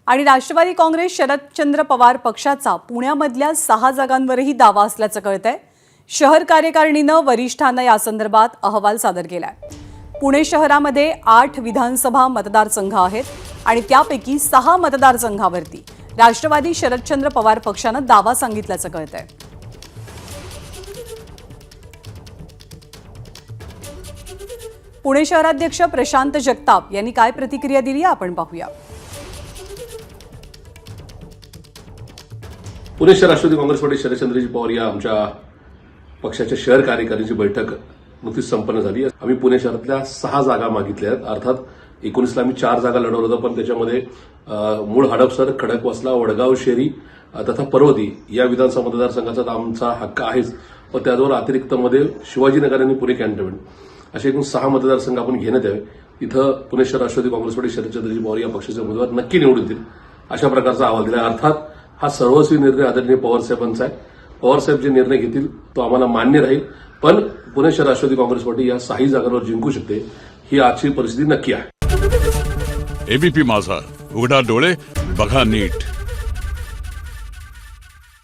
आणि राष्ट्रवादी काँग्रेस शरदचंद्र पवार पक्षाचा पुण्यामधल्या 6 जागांवरही दावा असल्याचं कळतंय। शहर कार्यकारिणीनं वरिष्ठांना यासंदर्भात अहवाल सादर केलाय। पुणे शहरामध्ये 8 विधानसभा मतदारसंघ आहेत आणि त्यापैकी 6 मतदारसंघावरती राष्ट्रवादी शरदचंद्र पवार पक्षानं दावा सांगितल्याचं कळतंय। पुणे शहराध्यक्ष प्रशांत जगताप यांनी काय प्रतिक्रिया दिली आपण पाहूया। पुणे शहर राष्ट्रवादी काँग्रेस पार्टी शरदचंद्रजी पवार या आमच्या पक्षाच्या शहर कार्यकारिणीची बैठक नुकतीच संपन्न झाली। आम्ही पुणे शहरातल्या 6 जागा मागितल्या आहेत। अर्थात 19ला आम्ही 4 जागा लढवलं होतं, पण त्याच्यामध्ये मूळ हडपसर, खडकवासला, वडगाव शेरी तथा पर्वती या विधानसभा मतदारसंघाचा आमचा हक्क आहेच, व त्याचबरोबर अतिरिक्तमध्ये शिवाजीनगर आणि पुणे कॅन्टोन्मेंट असे एकूण 6 मतदारसंघ आपण घेण्यात यावे। इथं पुणे शहर राष्ट्रवादी काँग्रेस पार्टी शरदचंद्रजी पवार या पक्षाचे उमेदवार नक्की निवडून येतील अशा प्रकारचा अहवाल दिला। अर्थात हा सर्वस्वी निर्णय आदरणीय पवारसाहेबांचा आहे। पवारसाहेब जे निर्णय घेतील तो आम्हाला मान्य राहील, पण पुणे शहर राष्ट्रवादी काँग्रेस पार्टी या 6 जागांवर जिंकू शकते ही आजची परिस्थिती नक्की आहे। एबीपी माझा, उघडा डोळे बघा नीट।